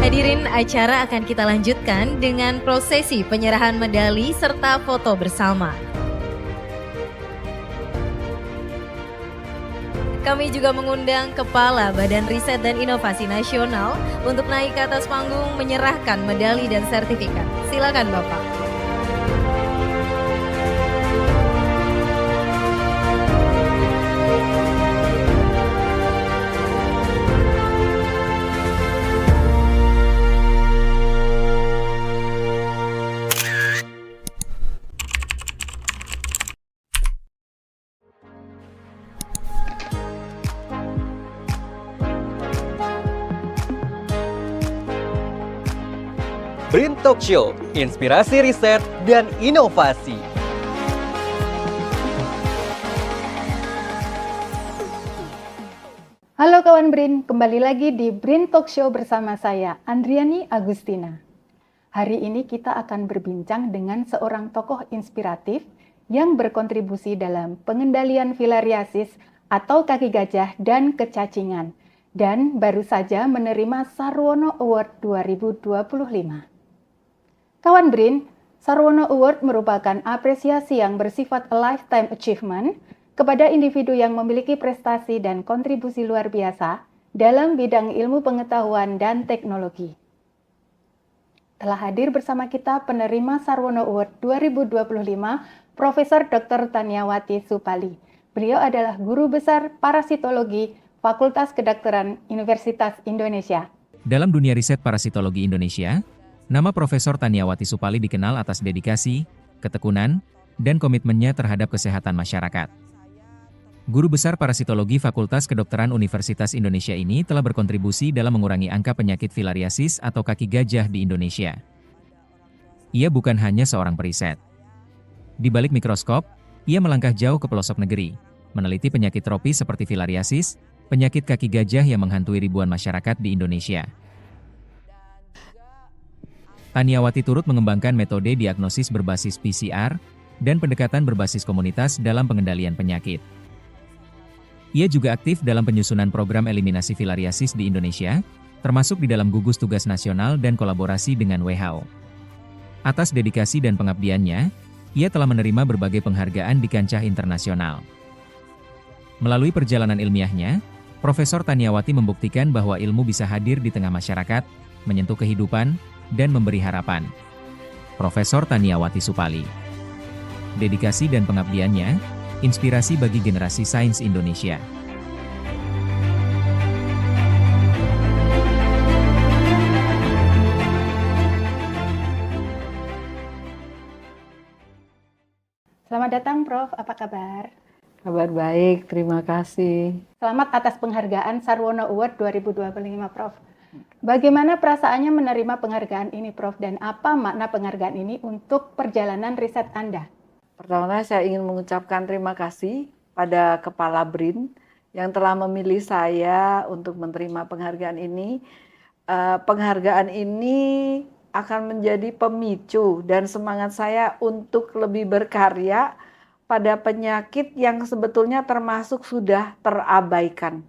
Hadirin, acara akan kita lanjutkan dengan prosesi penyerahan medali serta foto bersama. Kami juga mengundang Kepala Badan Riset dan Inovasi Nasional untuk naik ke atas panggung menyerahkan medali dan sertifikat. Silakan Bapak. BRIN Talk Show, inspirasi riset dan inovasi. Halo kawan BRIN, kembali lagi di BRIN Talk Show bersama saya, Andriani Agustina. Hari ini kita akan berbincang dengan seorang tokoh inspiratif yang berkontribusi dalam pengendalian filariasis atau kaki gajah dan kecacingan, dan baru saja menerima Sarwono Award 2025. Kawan BRIN, Sarwono Award merupakan apresiasi yang bersifat lifetime achievement kepada individu yang memiliki prestasi dan kontribusi luar biasa dalam bidang ilmu pengetahuan dan teknologi. Telah hadir bersama kita penerima Sarwono Award 2025, Profesor Dr. Taniawati Supali. Beliau adalah Guru Besar Parasitologi Fakultas Kedokteran Universitas Indonesia. Dalam dunia riset parasitologi Indonesia, nama Profesor Taniawati Supali dikenal atas dedikasi, ketekunan, dan komitmennya terhadap kesehatan masyarakat. Guru Besar Parasitologi Fakultas Kedokteran Universitas Indonesia ini telah berkontribusi dalam mengurangi angka penyakit filariasis atau kaki gajah di Indonesia. Ia bukan hanya seorang periset. Di balik mikroskop, ia melangkah jauh ke pelosok negeri, meneliti penyakit tropis seperti filariasis, penyakit kaki gajah yang menghantui ribuan masyarakat di Indonesia. Taniawati turut mengembangkan metode diagnosis berbasis PCR dan pendekatan berbasis komunitas dalam pengendalian penyakit. Ia juga aktif dalam penyusunan program eliminasi filariasis di Indonesia, termasuk di dalam gugus tugas nasional dan kolaborasi dengan WHO. Atas dedikasi dan pengabdiannya, ia telah menerima berbagai penghargaan di kancah internasional. Melalui perjalanan ilmiahnya, Profesor Taniawati membuktikan bahwa ilmu bisa hadir di tengah masyarakat, menyentuh kehidupan, dan memberi harapan. Profesor Taniawati Supali. Dedikasi dan pengabdiannya, inspirasi bagi generasi sains Indonesia. Selamat datang Prof, apa kabar? Kabar baik, terima kasih. Selamat atas penghargaan Sarwono Award 2025 Prof. Bagaimana perasaannya menerima penghargaan ini Prof, dan apa makna penghargaan ini untuk perjalanan riset Anda? Pertama saya ingin mengucapkan terima kasih pada Kepala BRIN yang telah memilih saya untuk menerima penghargaan ini. Penghargaan ini akan menjadi pemicu dan semangat saya untuk lebih berkarya pada penyakit yang sebetulnya termasuk sudah terabaikan.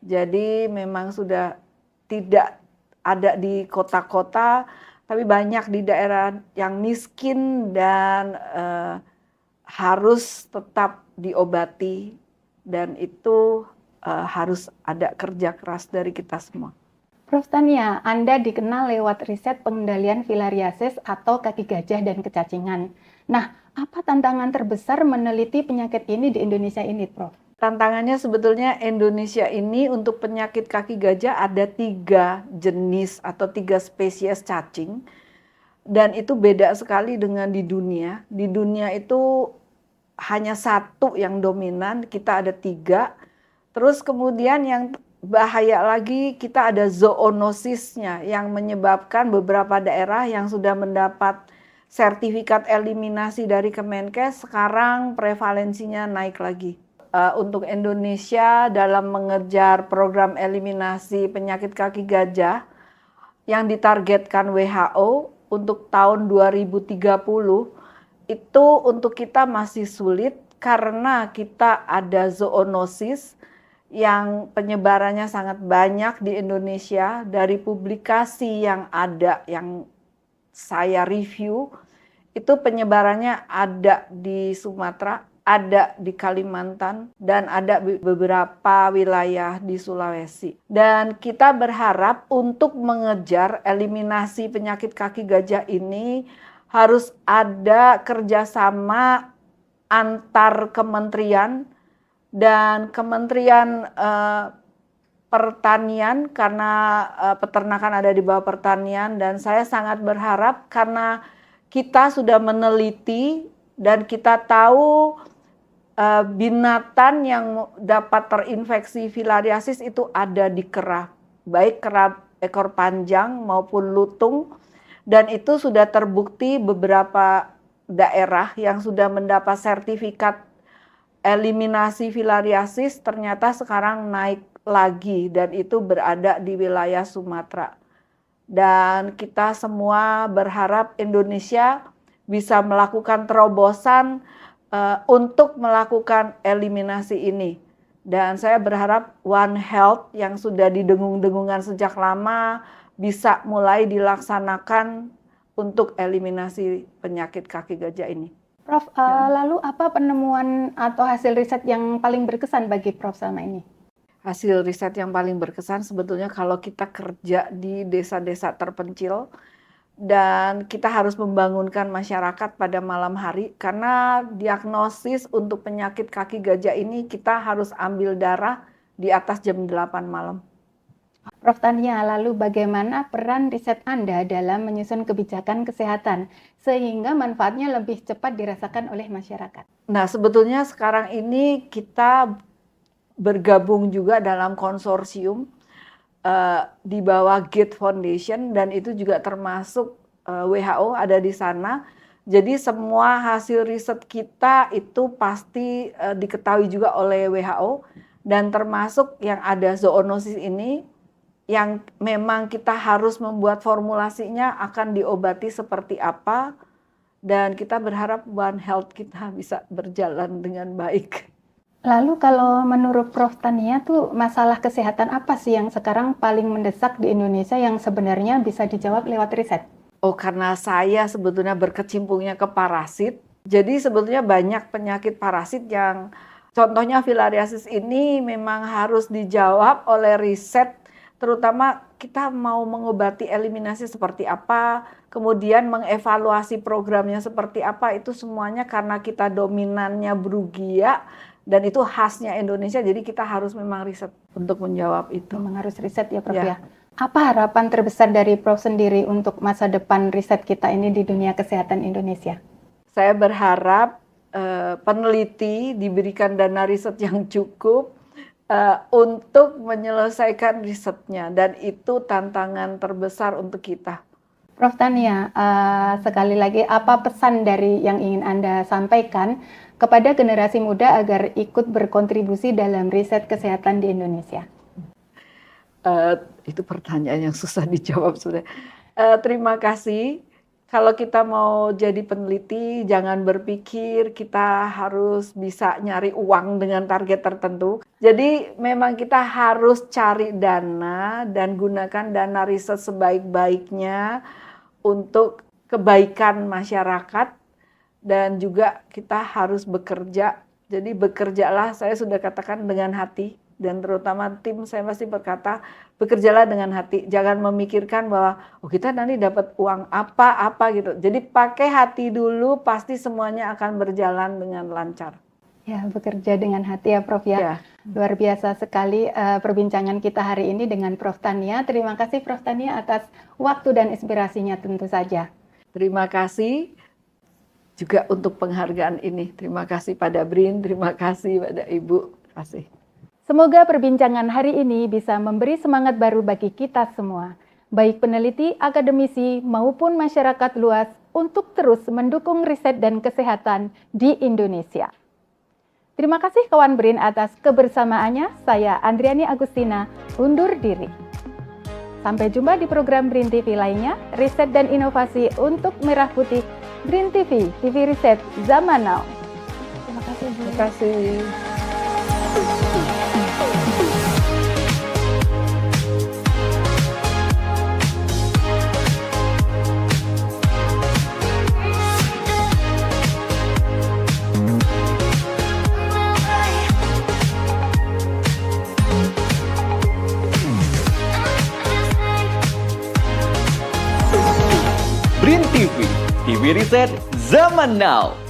Jadi memang sudah tidak ada di kota-kota, tapi banyak di daerah yang miskin dan harus tetap diobati, dan itu harus ada kerja keras dari kita semua. Prof Tania, Anda dikenal lewat riset pengendalian filariasis atau kaki gajah dan kecacingan. Nah, apa tantangan terbesar meneliti penyakit ini di Indonesia ini, Prof? Tantangannya sebetulnya Indonesia ini untuk penyakit kaki gajah ada 3 jenis atau 3 spesies cacing. Dan itu beda sekali dengan di dunia. Di dunia itu hanya 1 yang dominan, kita ada 3. Terus kemudian yang bahaya lagi kita ada zoonosisnya yang menyebabkan beberapa daerah yang sudah mendapat sertifikat eliminasi dari Kemenkes sekarang prevalensinya naik lagi. Untuk Indonesia dalam mengejar program eliminasi penyakit kaki gajah yang ditargetkan WHO untuk tahun 2030 itu untuk kita masih sulit karena kita ada zoonosis yang penyebarannya sangat banyak di Indonesia. Dari publikasi yang ada, yang saya review, itu penyebarannya ada di Sumatera, ada di Kalimantan, dan ada beberapa wilayah di Sulawesi. Dan kita berharap untuk mengejar eliminasi penyakit kaki gajah ini harus ada kerjasama antar kementerian, dan Kementerian Pertanian, karena peternakan ada di bawah pertanian, dan saya sangat berharap karena kita sudah meneliti dan kita tahu binatang yang dapat terinfeksi filariasis itu ada di kera, baik kera ekor panjang maupun lutung, dan itu sudah terbukti beberapa daerah yang sudah mendapat sertifikat eliminasi filariasis ternyata sekarang naik lagi, dan itu berada di wilayah Sumatera. Dan kita semua berharap Indonesia bisa melakukan terobosan untuk melakukan eliminasi ini. Dan saya berharap One Health yang sudah didengung-dengungan sejak lama bisa mulai dilaksanakan untuk eliminasi penyakit kaki gajah ini. Prof, lalu apa penemuan atau hasil riset yang paling berkesan bagi Prof selama ini? Hasil riset yang paling berkesan sebetulnya kalau kita kerja di desa-desa terpencil dan kita harus membangunkan masyarakat pada malam hari, karena diagnosis untuk penyakit kaki gajah ini kita harus ambil darah di atas jam 8 malam. Prof Tania, lalu bagaimana peran riset Anda dalam menyusun kebijakan kesehatan sehingga manfaatnya lebih cepat dirasakan oleh masyarakat? Nah, sebetulnya sekarang ini kita bergabung juga dalam konsorsium di bawah Gates Foundation, dan itu juga termasuk WHO ada di sana. Jadi semua hasil riset kita itu pasti diketahui juga oleh WHO, dan termasuk yang ada zoonosis ini, yang memang kita harus membuat formulasinya akan diobati seperti apa, dan kita berharap One Health kita bisa berjalan dengan baik. Lalu kalau menurut Prof Tania tuh masalah kesehatan apa sih yang sekarang paling mendesak di Indonesia yang sebenarnya bisa dijawab lewat riset? Oh, karena saya sebetulnya berkecimpungnya ke parasit, jadi sebetulnya banyak penyakit parasit yang contohnya filariasis ini memang harus dijawab oleh riset, terutama kita mau mengobati eliminasi seperti apa, kemudian mengevaluasi programnya seperti apa, itu semuanya karena kita dominannya Brugia, dan itu khasnya Indonesia, jadi kita harus memang riset untuk menjawab itu. Memang harus riset ya Prof Ya. ya. Apa harapan terbesar dari Prof sendiri untuk masa depan riset kita ini di dunia kesehatan Indonesia? Saya berharap peneliti diberikan dana riset yang cukup untuk menyelesaikan risetnya, dan itu tantangan terbesar untuk kita. Prof Tania, sekali lagi apa pesan dari yang ingin Anda sampaikan kepada generasi muda agar ikut berkontribusi dalam riset kesehatan di Indonesia? Itu pertanyaan yang susah dijawab sudah. Terima kasih. Kalau kita mau jadi peneliti, jangan berpikir kita harus bisa nyari uang dengan target tertentu. Jadi memang kita harus cari dana dan gunakan dana riset sebaik-baiknya untuk kebaikan masyarakat, dan juga kita harus bekerja. Jadi bekerjalah, saya sudah katakan dengan hati, dan terutama tim saya pasti berkata, bekerjalah dengan hati. Jangan memikirkan bahwa oh kita nanti dapat uang apa gitu. Jadi pakai hati dulu, pasti semuanya akan berjalan dengan lancar. Ya, bekerja dengan hati ya Prof ya. Ya. Luar biasa sekali perbincangan kita hari ini dengan Prof Tania. Terima kasih Prof Tania atas waktu dan inspirasinya tentu saja. Terima kasih juga untuk penghargaan ini. Terima kasih pada BRIN, terima kasih pada Ibu. Terima kasih. Semoga perbincangan hari ini bisa memberi semangat baru bagi kita semua, baik peneliti, akademisi, maupun masyarakat luas untuk terus mendukung riset dan kesehatan di Indonesia. Terima kasih kawan BRIN atas kebersamaannya. Saya Andriani Agustina, undur diri. Sampai jumpa di program BRIN TV lainnya, riset dan inovasi untuk merah putih. BRIN TV, TV riset zaman now. Terima kasih. Terima kasih. TV. TV Riset Zaman Now.